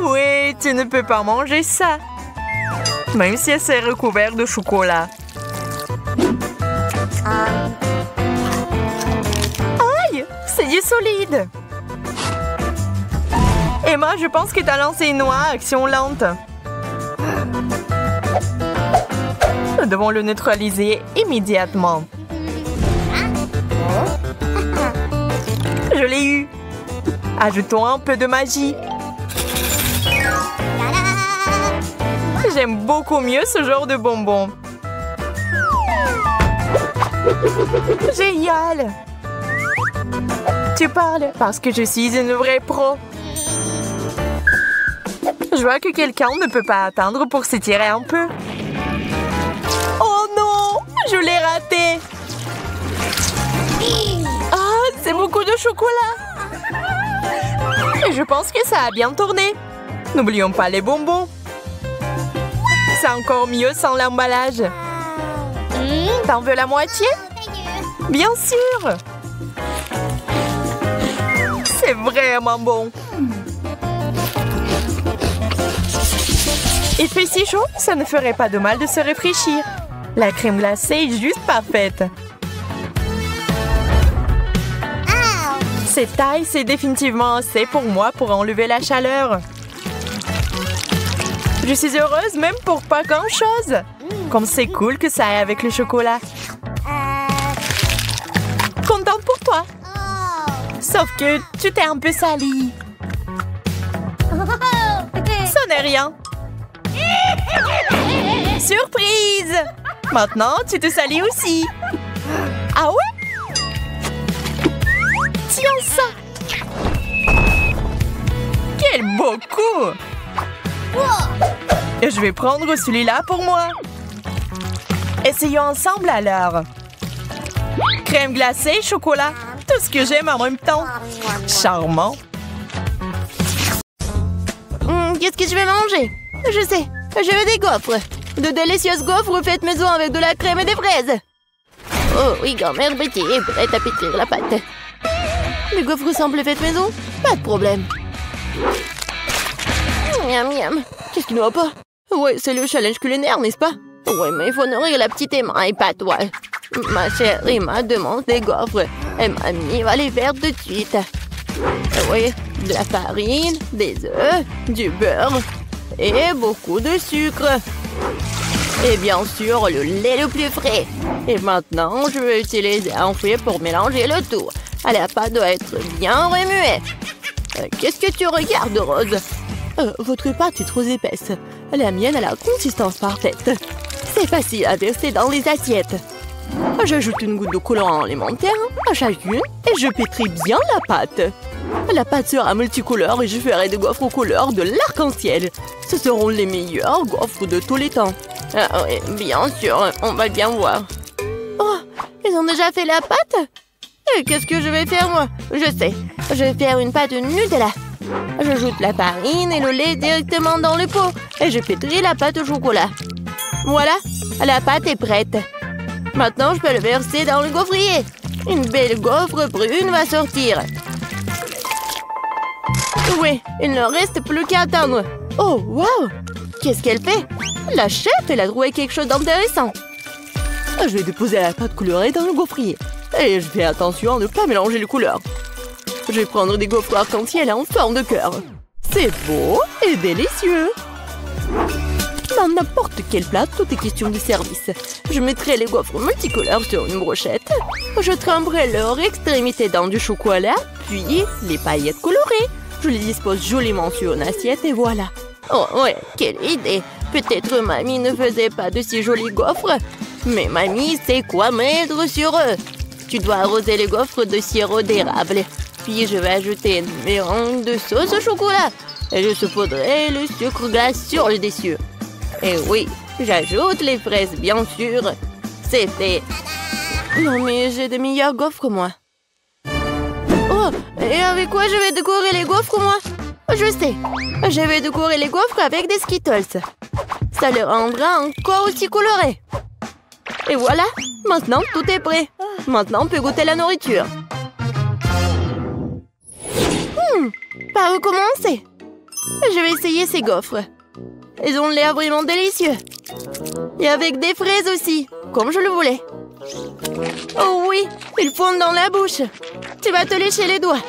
Oui, tu ne peux pas manger ça. Même si c'est recouvert de chocolat. Aïe! C'est du solide! Emma, je pense que t'as lancé une noix à action lente. Nous devons le neutraliser immédiatement. Je l'ai eu. Ajoutons un peu de magie. J'aime beaucoup mieux ce genre de bonbons. Génial! Tu parles parce que je suis une vraie pro. Je vois que quelqu'un ne peut pas attendre pour s'étirer un peu. Oh non! Je l'ai raté! Ah, c'est beaucoup de chocolat! Et je pense que ça a bien tourné. N'oublions pas les bonbons. C'est encore mieux sans l'emballage. T'en veux la moitié? Bien sûr! C'est vraiment bon. Il fait si chaud, ça ne ferait pas de mal de se rafraîchir. La crème glacée est juste parfaite. Cette taille, c'est définitivement assez pour moi pour enlever la chaleur. Je suis heureuse même pour pas grand-chose. Comme c'est cool que ça aille avec le chocolat. Contente pour toi. Sauf que tu t'es un peu salie. Ça n'est rien. Surprise! Maintenant, tu te salis aussi. Ah ouais? Tiens ça! Quel beau coup! Et je vais prendre celui-là pour moi. Essayons ensemble alors. Crème glacée, chocolat. Tout ce que j'aime en même temps. Charmant. Qu'est-ce que je vais manger? Je sais, je veux des gaufres. De délicieuses gaufres faites maison avec de la crème et des fraises. Oh oui, grand-mère Betty est prête à pétrir la pâte. Les gaufres simples faites maison? Pas de problème. Miam miam. Qu'est-ce qui ne va pas? Ouais, c'est le challenge culinaire, n'est-ce pas? Ouais, mais il faut nourrir la petite Emma et pas toi. Ma chère Emma demande des gaufres. Et mamie va les faire tout de suite. Oui, de la farine, des œufs, du beurre et beaucoup de sucre. Et bien sûr, le lait le plus frais. Et maintenant, je vais utiliser un fouet pour mélanger le tout. La pâte doit être bien remuée. Qu'est-ce que tu regardes, Rose? Votre pâte est trop épaisse. La mienne a la consistance parfaite. C'est facile à verser dans les assiettes. J'ajoute une goutte de colorant alimentaire à chacune et je pétris bien la pâte. La pâte sera multicolore et je ferai des gaufres aux couleurs de l'arc-en-ciel. Ce seront les meilleurs gaufres de tous les temps. Oui, bien sûr, on va bien voir. Oh, ils ont déjà fait la pâte? Et qu'est-ce que je vais faire, moi? Je sais, je vais faire une pâte Nutella. J'ajoute la farine et le lait directement dans le pot et je pétris la pâte au chocolat. Voilà, la pâte est prête. Maintenant, je peux le verser dans le gaufrier. Une belle gaufre brune va sortir. Oui, il ne reste plus qu'à attendre. Oh, waouh! Qu'est-ce qu'elle fait? La chef, elle a trouvé quelque chose d'intéressant. Je vais déposer la pâte colorée dans le gaufrier. Et je fais attention à ne pas mélanger les couleurs. Je vais prendre des gaufres arc-en-ciel en forme de cœur. C'est beau et délicieux. Dans n'importe quel plat, tout est question de service. Je mettrai les gaufres multicolores sur une brochette. Je tremperai leur extrémité dans du chocolat, puis les paillettes colorées. Je les dispose joliment sur une assiette et voilà. Oh, ouais, quelle idée. Peut-être mamie ne faisait pas de si jolis gaufres. Mais mamie sait quoi mettre sur eux. Tu dois arroser les gaufres de sirop d'érable. Puis je vais ajouter une mélange de sauce au chocolat. Et je saupoudrerai le sucre glace sur le dessus. Et oui, j'ajoute les fraises, bien sûr. C'est fait. Non, mais j'ai de meilleurs gaufres, moi. Oh, et avec quoi je vais décorer les gaufres, moi? Je sais. Je vais décorer les gaufres avec des Skittles. Ça les rendra encore aussi colorés. Et voilà, maintenant tout est prêt. Maintenant on peut goûter la nourriture. Par où commencer? Je vais essayer ces gaufres. Ils ont l'air vraiment délicieux. Et avec des fraises aussi, comme je le voulais. Oh oui, ils fondent dans la bouche. Tu vas te lécher les doigts.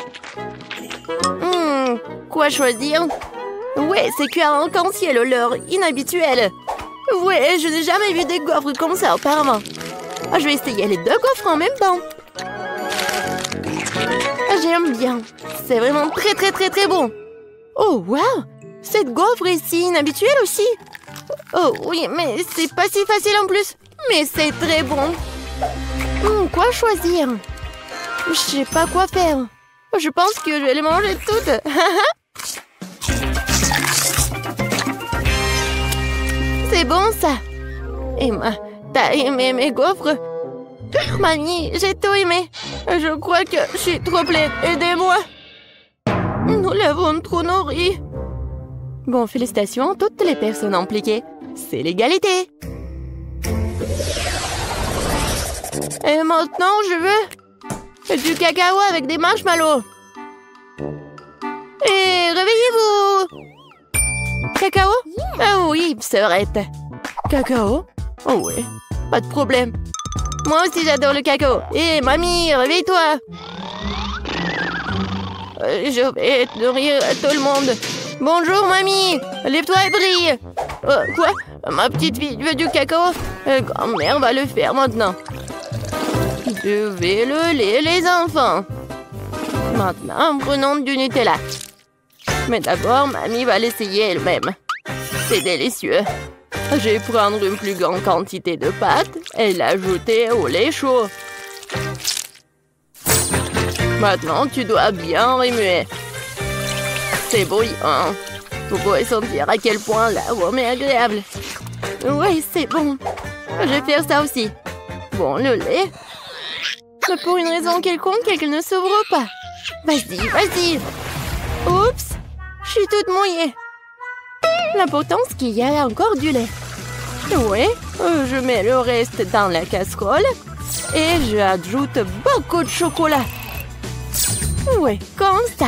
Quoi choisir? Ouais, c'est cuit à arc-en-ciel, l'heure inhabituelle. Ouais, je n'ai jamais vu des gaufres comme ça auparavant. Je vais essayer les deux gaufres en même temps. J'aime bien. C'est vraiment très bon. Oh, wow! Cette gaufre est si inhabituelle aussi. Oh oui, mais c'est pas si facile en plus. Mais c'est très bon. Quoi choisir? Je sais pas quoi faire. Je pense que je vais les manger toutes. C'est bon ça. Emma, t'as aimé mes gaufres? Mamie, j'ai tout aimé. Je crois que je suis trop pleine. Aidez-moi. Nous l'avons trop nourri. Bon, félicitations à toutes les personnes impliquées. C'est l'égalité. Et maintenant, je veux du cacao avec des marshmallows. Et réveillez-vous. Cacao? Ah oui, sœurette. Cacao? Oh oui, pas de problème. Moi aussi, j'adore le cacao. Et mamie, réveille-toi. Je vais nourrir tout le monde. Bonjour, mamie. Lève-toi et brille. Quoi? Ma petite fille veut du cacao? Grand-mère va le faire maintenant. Je vais le lait, les enfants. Maintenant, prenons du Nutella. Mais d'abord, mamie va l'essayer elle-même. C'est délicieux. Je vais prendre une plus grande quantité de pâte et l'ajouter au lait chaud. Maintenant, tu dois bien remuer. C'est bouillant. Vous pouvez sentir à quel point l'arôme est agréable. Oui, c'est bon. Je vais faire ça aussi. Bon, le lait. Mais pour une raison quelconque, elle ne s'ouvre pas. Vas-y, vas-y. Oups, je suis toute mouillée. L'important, c'est qu'il y a encore du lait. Oui, je mets le reste dans la casserole et j'ajoute beaucoup de chocolat. Oui, comme ça.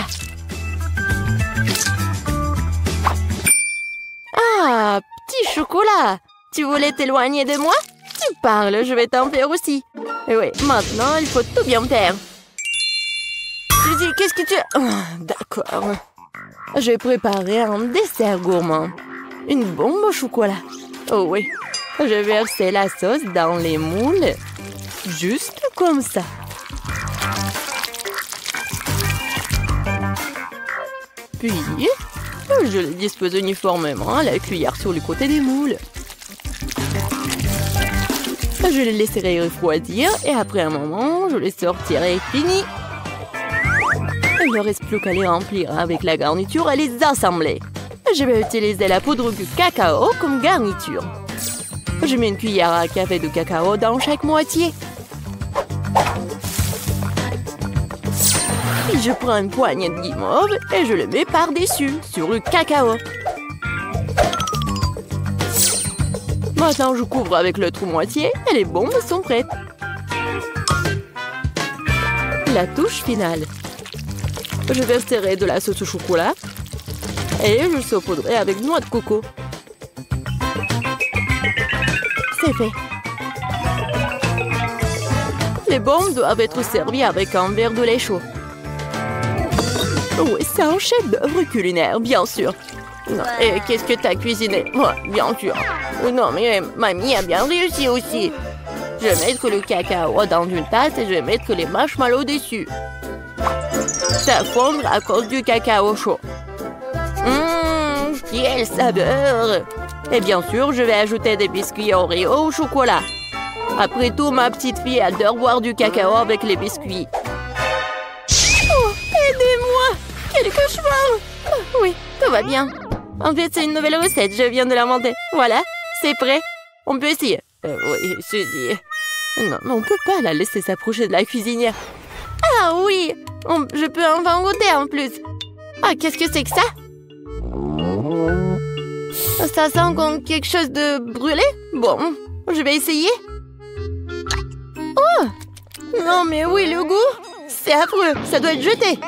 Ah, petit chocolat. Tu voulais t'éloigner de moi? Tu parles, je vais t'en faire aussi. Et oui, maintenant, il faut tout bien faire. Suzy, qu'est-ce que tu... D'accord. J'ai préparé un dessert gourmand. Une bombe au chocolat. Oh oui. Je vais verser la sauce dans les moules. Juste comme ça. Puis, je les dispose uniformément à la cuillère sur le côté des moules. Je les laisserai refroidir et après un moment, je les sortirai fini. Il ne reste plus qu'à les remplir avec la garniture et les assembler. Je vais utiliser la poudre de cacao comme garniture. Je mets une cuillère à café de cacao dans chaque moitié. Puis je prends une poignée de guimauve et je le mets par-dessus, sur le cacao. Maintenant, je couvre avec l'autre moitié et les bombes sont prêtes. La touche finale. Je verserai de la sauce au chocolat et je saupoudrerai avec noix de coco. C'est fait. Les bombes doivent être servies avec un verre de lait chaud. Oui, c'est un chef-d'œuvre culinaire, bien sûr. Non, et qu'est-ce que t'as cuisiné? Bien sûr. Non, mais mamie a bien réussi aussi. Je vais mettre le cacao dans une tasse et je vais mettre les marshmallows dessus. Ça fondre à cause du cacao chaud. quelle saveur! Et bien sûr, je vais ajouter des biscuits Oreo au chocolat. Après tout, ma petite fille adore boire du cacao avec les biscuits. Oh, aidez-moi! Quel cauchemar! Oh, oui, tout va bien. En fait, c'est une nouvelle recette, je viens de l'inventer. Voilà, c'est prêt. On peut essayer. Oui, Suzy. Non, mais on peut pas la laisser s'approcher de la cuisinière. Ah oui! Je peux enfin goûter en plus. Ah, qu'est-ce que c'est que ça? Ça sent comme quelque chose de brûlé? Bon, je vais essayer. Oh! Non, mais oui, le goût! C'est affreux, ça doit être jeté.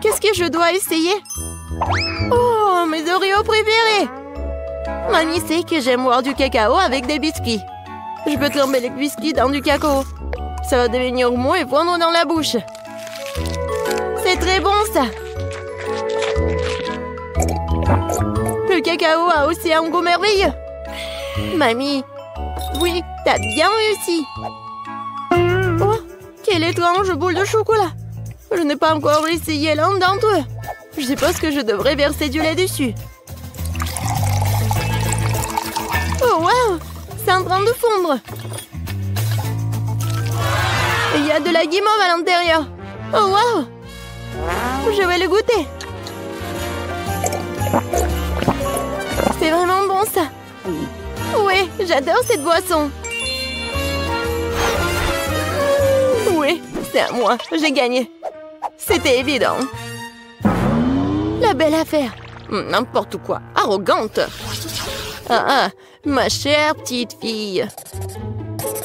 Qu'est-ce que je dois essayer? Oh, mes Oreos préférés! Mamie sait que j'aime boire du cacao avec des biscuits. Je peux tremper les biscuits dans du cacao. Ça va devenir mou et fondre dans la bouche. C'est très bon, ça! Le cacao a aussi un goût merveilleux. Mamie, oui, t'as bien réussi. Oh, quelle étrange boule de chocolat. Je n'ai pas encore essayé l'un d'entre eux. Je suppose que je devrais verser du lait dessus. Oh, wow! C'est en train de fondre. Il y a de la guimauve à l'intérieur. Oh, wow! Je vais le goûter. C'est vraiment bon, ça. Oui, j'adore cette boisson. Oui, c'est à moi. J'ai gagné. C'était évident. La belle affaire. N'importe quoi. Arrogante. Ah, ma chère petite fille.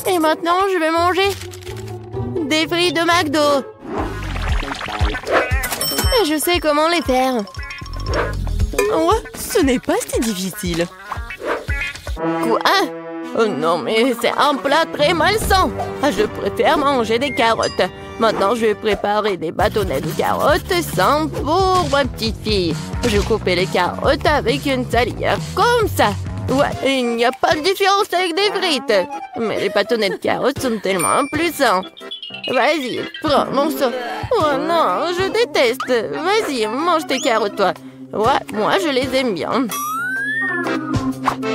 Et maintenant, je vais manger des frites de McDo. Et je sais comment les faire. Oh, ce n'est pas si difficile. Quoi? Oh non, mais c'est un plat très malsain. Je préfère manger des carottes. Maintenant, je vais préparer des bâtonnets de carottes sains pour ma petite fille. Je coupe les carottes avec une salière comme ça. Ouais, il n'y a pas de différence avec des frites. Mais les bâtonnets de carottes sont tellement plus sains. Vas-y, prends mon sang. Oh non, je déteste. Vas-y, mange tes carottes, toi. Ouais, moi, je les aime bien.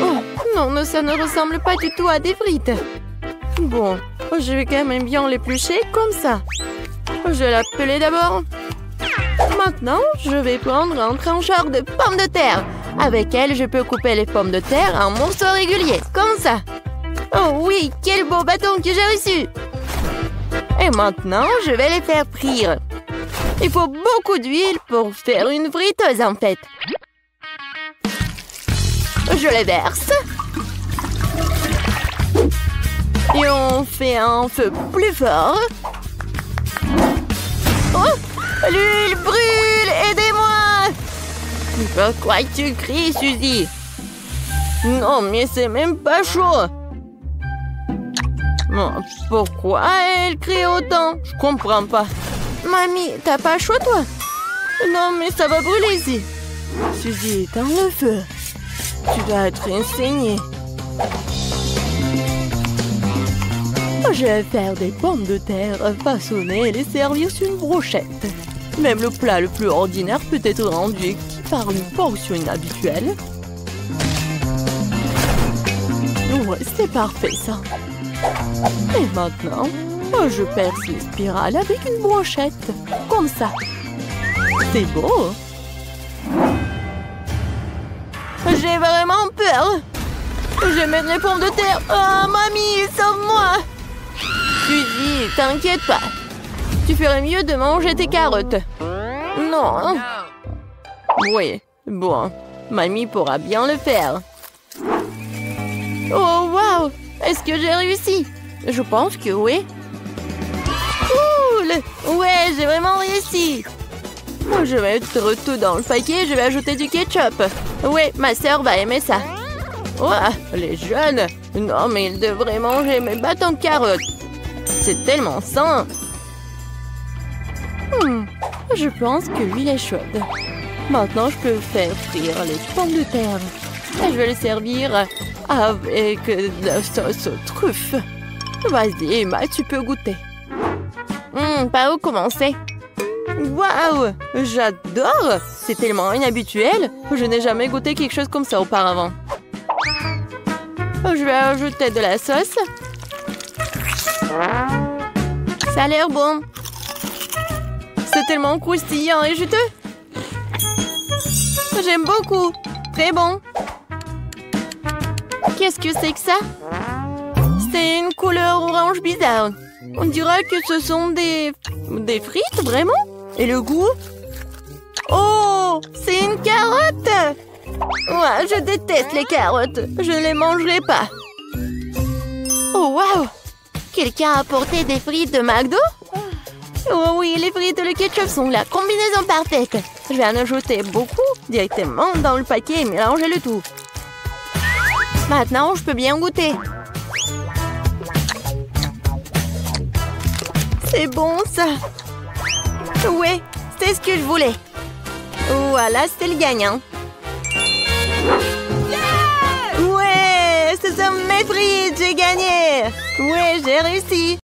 Oh, non, ça ne ressemble pas du tout à des frites. Bon, je vais quand même bien l'éplucher comme ça. Je vais l'appeler d'abord. Maintenant, je vais prendre un trancheur de pommes de terre. Avec elle, je peux couper les pommes de terre en morceaux réguliers, comme ça. Oh oui, quel beau bâton que j'ai reçu! Et maintenant, je vais les faire frire. Il faut beaucoup d'huile pour faire une friteuse, en fait. Je les verse. Et on fait un feu plus fort. Oh! L'huile brûle! Aidez-moi! Pourquoi tu cries, Suzy? Non, mais c'est même pas chaud. Pourquoi elle crie autant? Je comprends pas. Mamie, t'as pas chaud, toi? Non, mais ça va brûler ici. Suzy, éteins le feu. Tu dois être enseignée. Je vais faire des pommes de terre façonnées et les servir sur une brochette. Même le plat le plus ordinaire peut être rendu par une portion inhabituelle. Ouais, c'est parfait, ça. Et maintenant, je perce les spirales avec une brochette. Comme ça. C'est beau. J'ai vraiment peur. Je vais mettre les pommes de terre. Oh, mamie, sauve-moi. Suzy, t'inquiète pas. Tu ferais mieux de manger tes carottes. Non. Oui, bon. Mamie pourra bien le faire. Oh, wow. Est-ce que j'ai réussi? Je pense que oui. Cool. Ouais, j'ai vraiment réussi. Je vais mettre tout dans le paquet et je vais ajouter du ketchup. Oui, ma sœur va aimer ça. Ouah, les jeunes. Non, mais ils devraient manger mes bâtons de carottes. C'est tellement sain. Je pense que l'huile est chaude. Maintenant, je peux faire frire les pommes de terre. Et je vais les servir avec de la sauce aux truffes. Vas-y, Emma, tu peux goûter. Par où commencer? Waouh! J'adore! C'est tellement inhabituel. Je n'ai jamais goûté quelque chose comme ça auparavant. Je vais ajouter de la sauce. Ça a l'air bon. C'est tellement croustillant et juteux. J'aime beaucoup. Très bon. Qu'est-ce que c'est que ça? C'est une couleur orange bizarre. On dirait que ce sont des frites, vraiment? Et le goût? Oh, c'est une carotte! Ouais, je déteste les carottes. Je ne les mangerai pas. Oh, waouh! Quelqu'un a apporté des frites de McDo? Oh oui, les frites et le ketchup sont la combinaison parfaite. Je vais en ajouter beaucoup directement dans le paquet et mélanger le tout. Maintenant, je peux bien goûter. C'est bon, ça. Ouais, c'est ce que je voulais. Voilà, c'est le gagnant. Ouais, ce sont mes frites, j'ai gagné. Ouais, j'ai réussi.